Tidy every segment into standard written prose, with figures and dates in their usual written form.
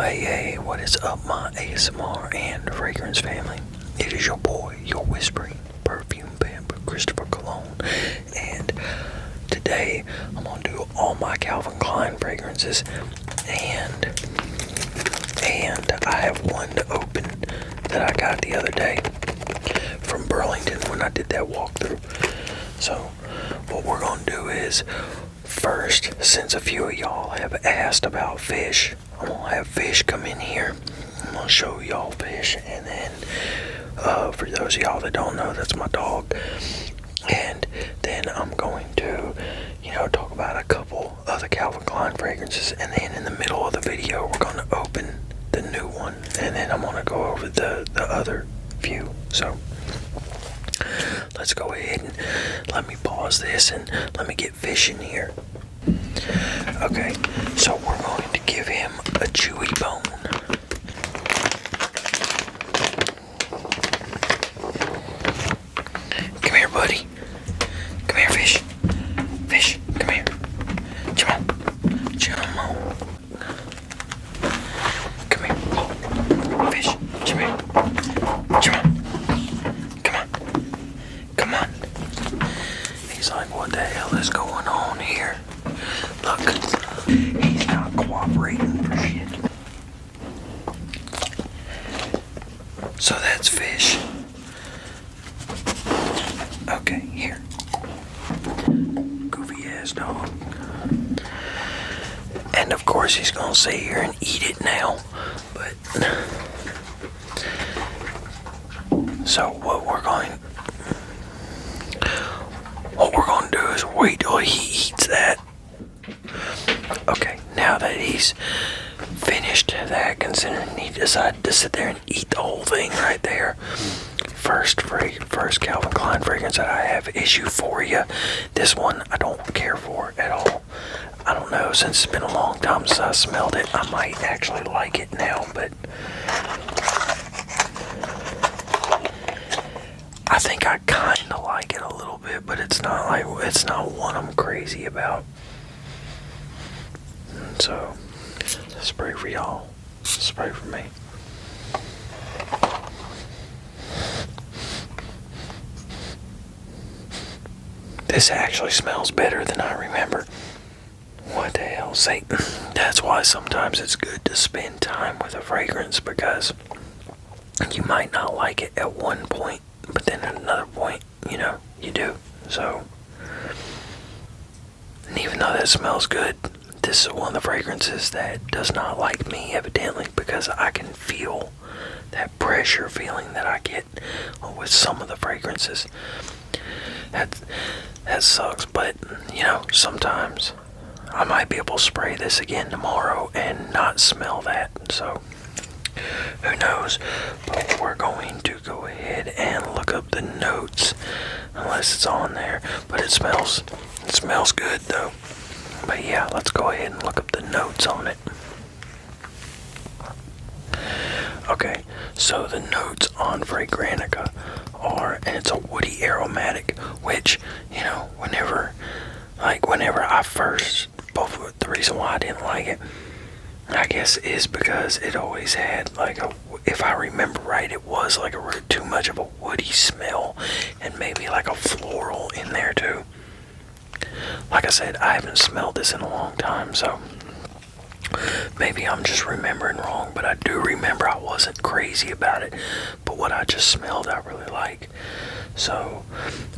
Hey, what is up, my ASMR and fragrance family? It is your boy, your whispering perfume pamper, Christopher Cologne, and today I'm gonna do all my Calvin Klein fragrances, and I have one to open that I got the other day from Burlington when I did that walkthrough. So what we're gonna do is, first, since a few of y'all have asked about fish, I'm gonna have fish come in here. I'm gonna show y'all fish, and then for those of y'all that don't know, that's my dog. And then I'm going to, talk about a couple of the Calvin Klein fragrances, and then in the middle of the video, we're gonna open the new one, and then I'm gonna go over the other few. So let's go ahead and let me pause this and let me get fish in here. Okay, so we're going to give him a chewy bone. Come here, buddy. Come here, fish. Fish, come here. Come on. Come on. Come here. Oh, fish, come here. Come on. Come on. Come on. He's like, what the hell is going on here? Look, he's not cooperating for shit. So that's fish. Okay, here. Goofy ass dog. And of course he's gonna sit here and eat it now. But so what we're going to do is wait till he eats that. Okay, now that he's finished that, considering he decided to sit there and eat the whole thing right there, first Calvin Klein fragrance that I have is Euphoria. This one I don't care for at all. I don't know, since it's been a long time since I smelled it, I might actually like it now, but I think I kinda like it a little bit, but it's not one I'm crazy about. So, spray for y'all, spray for me. This actually smells better than I remember. What the hell, Satan? That's why sometimes it's good to spend time with a fragrance, because you might not like it at one point, but then at another point, you do. So, and even though that smells good, this is one of the fragrances that does not like me, evidently, because I can feel that pressure feeling that I get with some of the fragrances. That sucks, but, sometimes I might be able to spray this again tomorrow and not smell that, so who knows. But we're going to go ahead and look up the notes, unless it's on there, but it smells good though. But yeah, let's go ahead and look up the notes on it. Okay, so the notes on Fragrantica are, and it's a woody aromatic, which, whenever I first, the reason why I didn't like it, I guess, is because it always had, if I remember right, it was too much of a woody smell, and maybe like a floral in there too. Like I said, I haven't smelled this in a long time, so maybe I'm just remembering wrong, but I do remember I wasn't crazy about it. But what I just smelled, I really like. So,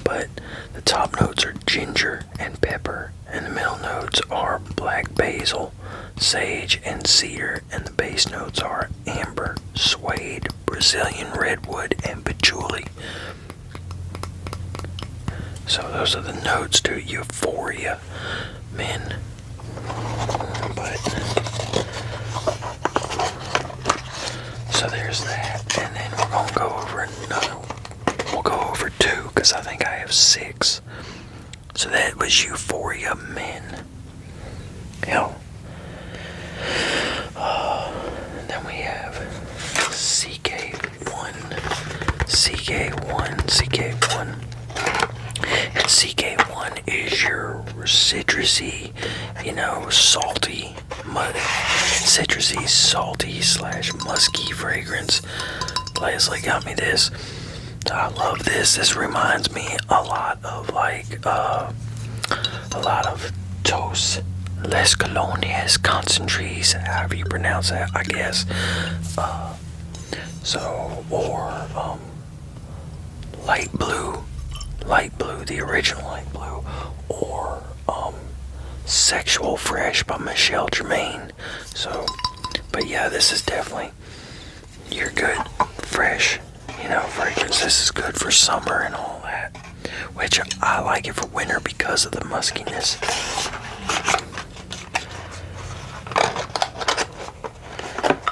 but the top notes are ginger and pepper, and the middle notes are black basil, sage, and cedar, and the base notes are amber, suede, Brazilian redwood, and patchouli. So those are the notes to Euphoria, men. But so there's that, and then we're gonna go over another. We'll go over two, because I think I have 6. So that was Euphoria Men. Hell. Then we have CK1. And CK1 is your citrusy, salty, citrusy, salty / musky fragrance. Leslie got me this. I love this. This reminds me a lot of Toast Les Colonias Concentrates, however you pronounce that, I guess. Or light blue, the original light blue, or Sexual Fresh by Michelle Germain. So, but yeah, this is definitely your good, fresh, fragrance. This is good for summer and all that, which I like it for winter because of the muskiness.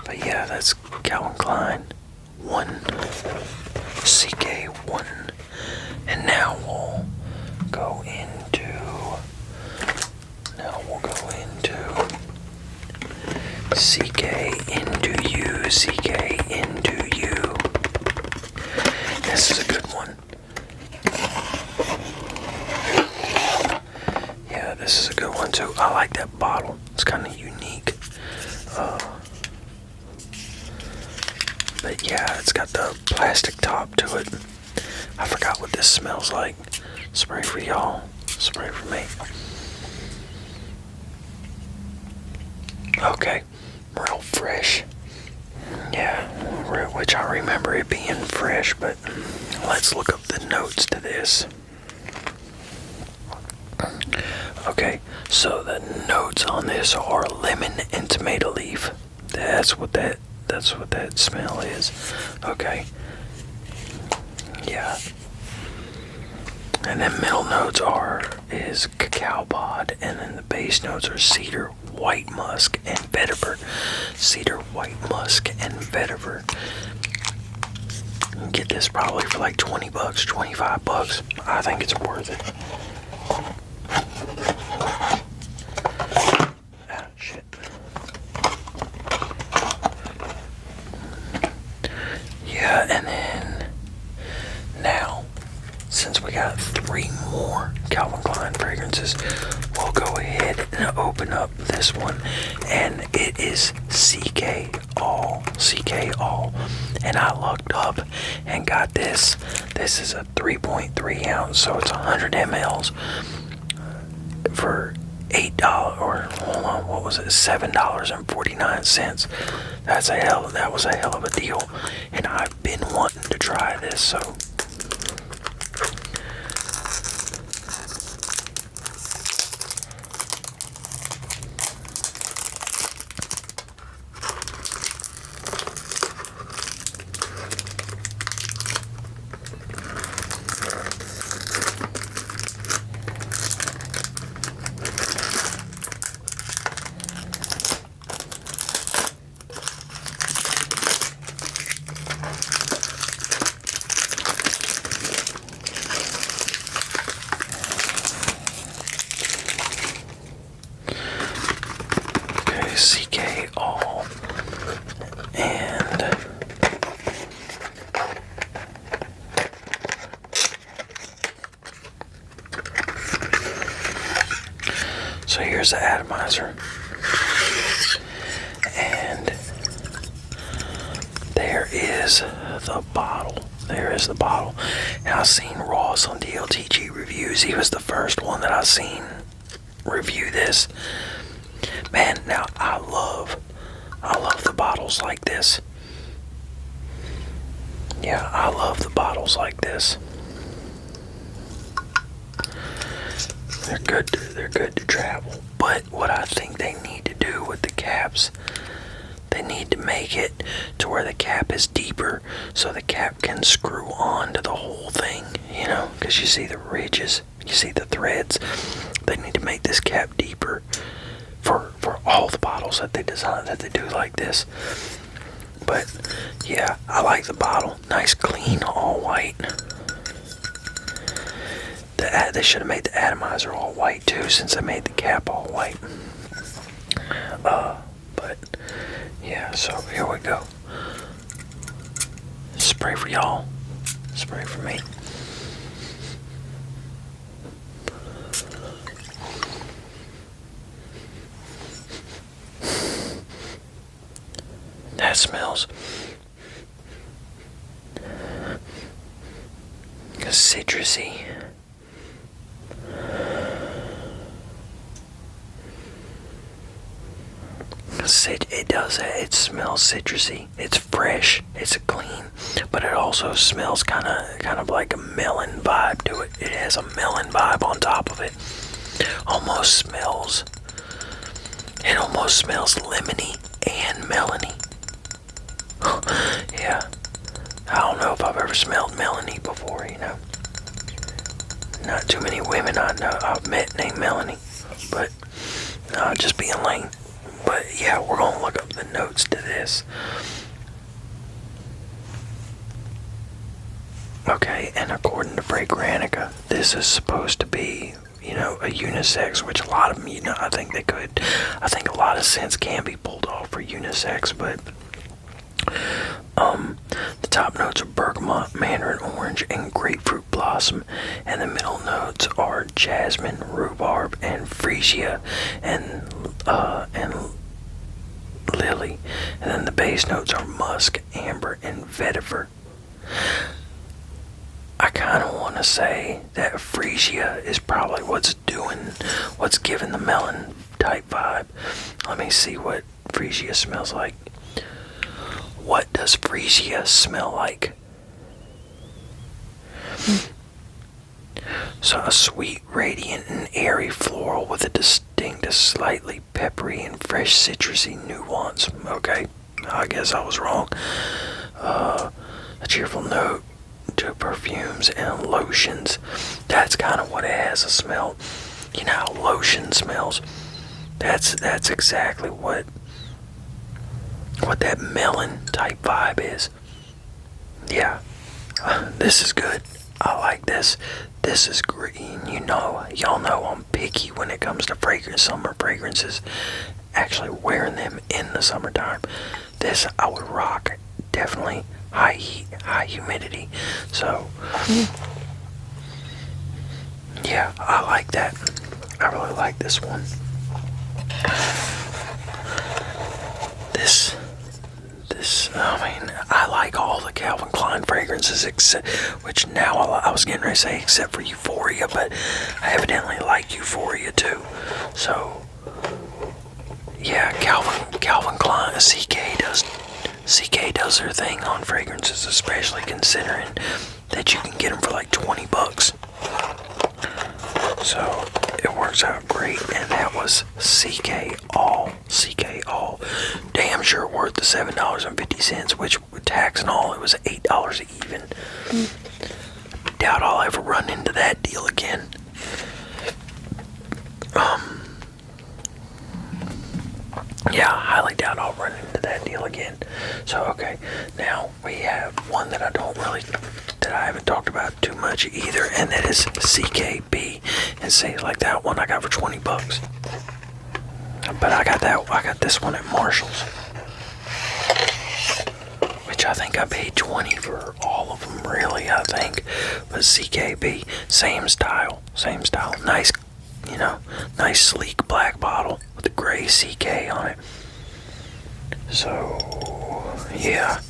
But yeah, that's Calvin Klein 1 CK1. And now we'll go into CK into you, CK into you. This is a good one. Yeah, this is a good one too. I like that bottle. It's kind of unique. But yeah, it's got the plastic top to it. I forgot what this smells like. Spray for y'all. Spray for me. Okay. Real fresh. Yeah, which I remember it being fresh, but let's look up the notes to this. Okay, so the notes on this are lemon and tomato leaf. That's what that smell is. Okay. Yeah. And then middle notes is cacao pod, and then the base notes are cedar, white musk, and vetiver. Cedar, white musk, and vetiver. You can get this probably for like $20, $25. I think it's worth it. Ah, shit. Yeah, and then now, since we got 3 more Calvin Klein fragrances, we'll go ahead and open up this one, and it is CK All. And I looked up and got this. This is a 3.3 ounce, so it's 100 mLs for $8, or hold on, what was it? $7.49. That was a hell of a deal, and I've been wanting to try this, so. CK All, and so here's the atomizer, and there is the bottle. And I've seen Ross on DLTG reviews. He was the first one that I've seen review this. Man, now I love the bottles like this. Yeah, I love the bottles like this. They're good to travel. But what I think they need to do with the caps, they need to make it to where the cap is deeper so the cap can screw on to the whole thing, because you see the ridges, you see the threads. They need to make this cap deeper for all the bottles that they design, that they do like this. But yeah, I like the bottle. Nice, clean, all white. They should have made the atomizer all white too, since they made the cap all white. But yeah, so here we go. Spray for y'all. Spray for me. That smells citrusy. It does. It smells citrusy. It's fresh. It's clean, but it also smells kind of like a melon vibe to it. It has a melon vibe on top of it. Almost smells. It almost smells lemony and melony. Yeah. I don't know if I've ever smelled melony before. Not too many women I've met named Melanie, but just being lame. But yeah, we're gonna look up the notes to this. Okay, and according to Fragrantica, this is supposed to be, a unisex, which a lot of them, I think I think a lot of scents can be pulled off for unisex, but the top notes are bergamot, mandarin orange, and grapefruit blossom, and the middle notes are jasmine, rhubarb, and freesia, and lily, and then the base notes are musk, amber, and vetiver. I kind of want to say that freesia is probably what's giving the melon type vibe. Let me see what freesia smells like. What does freesia smell like? So a sweet, radiant, and airy floral with a distinct, slightly peppery and fresh citrusy nuance. Okay, I guess I was wrong. A cheerful note to perfumes and lotions. That's kind of what it has a smell. You know how lotion smells? That's exactly what that melon type vibe is. Yeah, this is good. I like this. This is green. Y'all know I'm picky when it comes to summer fragrances. Actually wearing them in the summertime. This I would rock. Definitely high heat, high humidity. So, yeah, I like that. I really like this one. I like all the Calvin Klein fragrances, which now I was getting ready to say except for Euphoria, but I evidently like Euphoria too. So, yeah, Calvin Klein, CK does their thing on fragrances, especially considering that you can get them for like $20. So it works out great, and that was CK All. Damn sure worth the $7.50, which with tax and all, it was $8 even. Doubt I'll ever run into that deal again. Yeah, I highly doubt I'll run into that deal again. So, okay, now we have one that I haven't talked about too much either, and that is CKB. And say like that one I got for $20. But I got this one at Marshall's, which I think I paid $20 for all of them, really, I think. But CKB, same style, nice, nice sleek black bottle with a gray CK on it. So, yeah,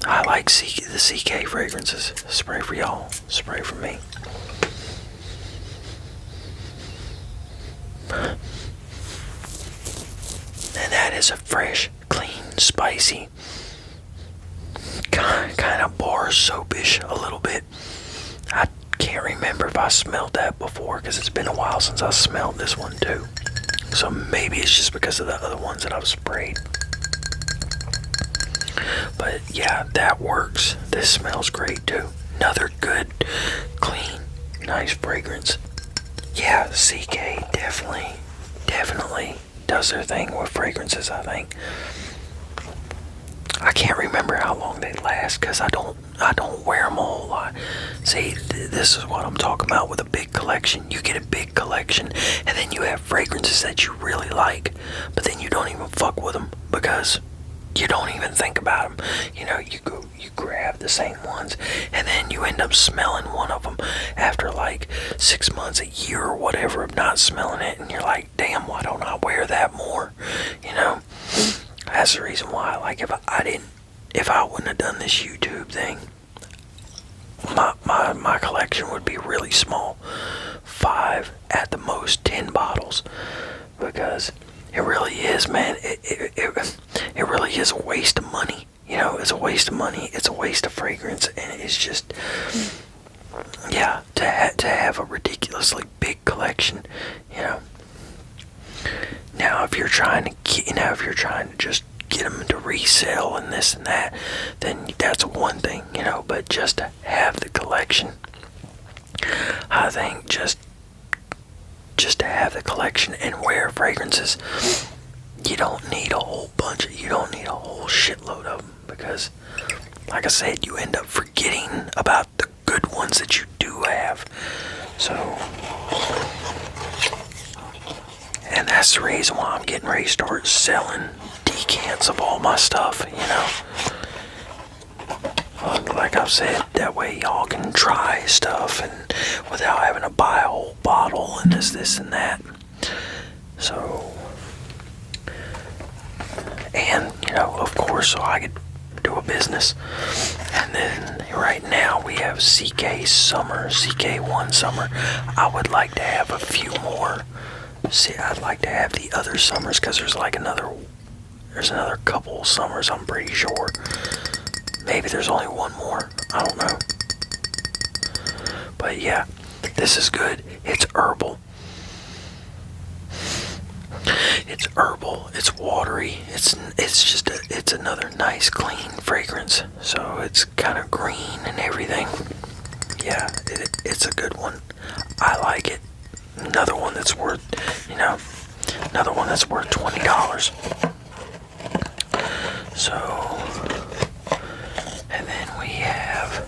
I like the CK fragrances. Spray for y'all, spray for me. And that is a fresh, clean, spicy, kind of bar soapish a little bit. I can't remember if I smelled that before because it's been a while since I smelled this one too. So maybe it's just because of the other ones that I've sprayed. But yeah, that works. This smells great too. Another good, clean, nice fragrance. Yeah, CK definitely does their thing with fragrances, I think. I can't remember how long they last because I don't wear them a whole lot. See, this is what I'm talking about with a big collection. You get a big collection, and then you have fragrances that you really like, but then you don't even fuck with them because you don't even think about them. You grab the same ones, and then you end up smelling one of them after like 6 months, a year, or whatever of not smelling it, and you're like, damn, why don't I wear wear that more, you know. That's the reason why. Like, if I wouldn't have done this YouTube thing, my collection would be really small. 5, at the most 10 bottles, because it really is, man. It really is a waste of money. You know, it's a waste of money. It's a waste of fragrance, and it's just, yeah, to have a ridiculously big collection, you know. Now, if you're trying to just get them to resell and this and that, then that's one thing, you know. But just to have the collection, I think just to have the collection and wear fragrances, you don't need a whole shitload of them, because, like I said, you end up forgetting about the good ones that you do have. So, and that's the reason why I'm getting ready to start selling decants of all my stuff, you know. Like I've said, that way y'all can try stuff and without having to buy a whole bottle and this and that. So, and, you know, of course, so I could do a business. And then right now we have CK1 Summer. I would like to have a few more. See, I'd like to have the other summers, because there's another couple summers, I'm pretty sure. Maybe there's only one more. I don't know. But yeah, this is good. It's herbal. It's herbal. It's watery. It's another nice, clean fragrance. So it's kind of green and everything. Yeah, it's a good one. I like it. Another one that's worth $20. So, and then we have,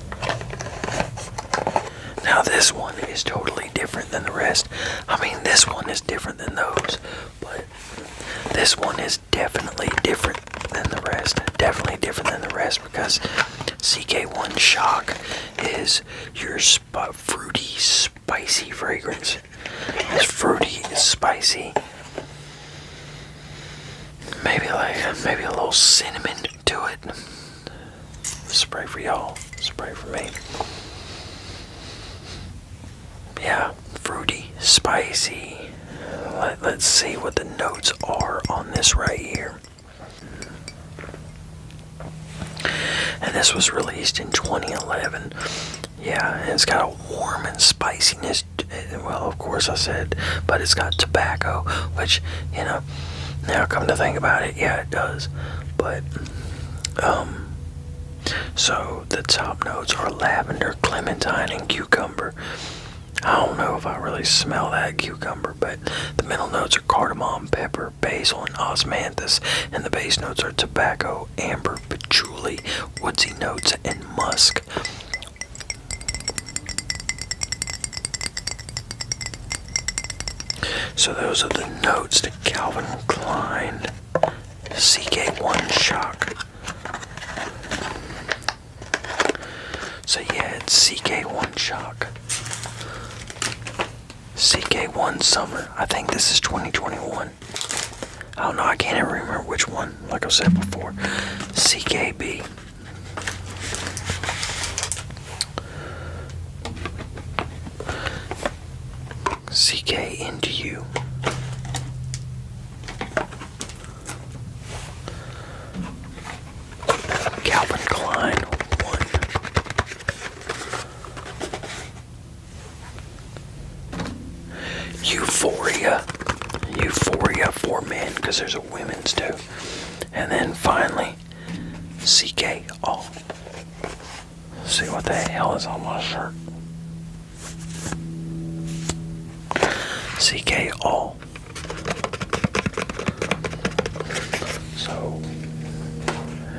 now this one is totally different than the rest. I mean, this one is different than those, but this one is definitely different than the rest. Definitely different than the rest, because CK1 Shock is your fruity, spicy fragrance. It's fruity, it's spicy. Maybe a little cinnamon to it. Spray for y'all, spray for me. Yeah, fruity, spicy. Let's see what the notes are on this right here. And this was released in 2011. Yeah, and it's got a warm and spiciness. Well, of course I said, but it's got tobacco, which, you know, now come to think about it, yeah, it does. But, so the top notes are lavender, clementine, and cucumber. I don't know if I really smell that cucumber, but the middle notes are cardamom, pepper, basil, and osmanthus, and the base notes are tobacco, amber, patchouli, woodsy notes, and musk. So those are the notes to Calvin Klein CK1 Shock. So yeah, it's CK1 Shock. CK1 Summer. I think this is 2021. I don't know, I can't even remember which one, like I said before. CKB. CK into you. Calvin Klein 1. Euphoria for men, because there's a women's too. And then finally, CK All. See what the hell is on my shirt. CK All. So,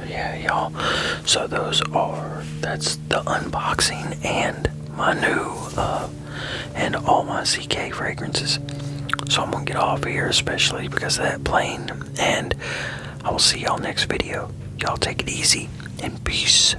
yeah, y'all. So that's the unboxing and my new, and all my CK fragrances. So I'm gonna get off here, especially because of that plane, and I will see y'all next video. Y'all take it easy, and peace.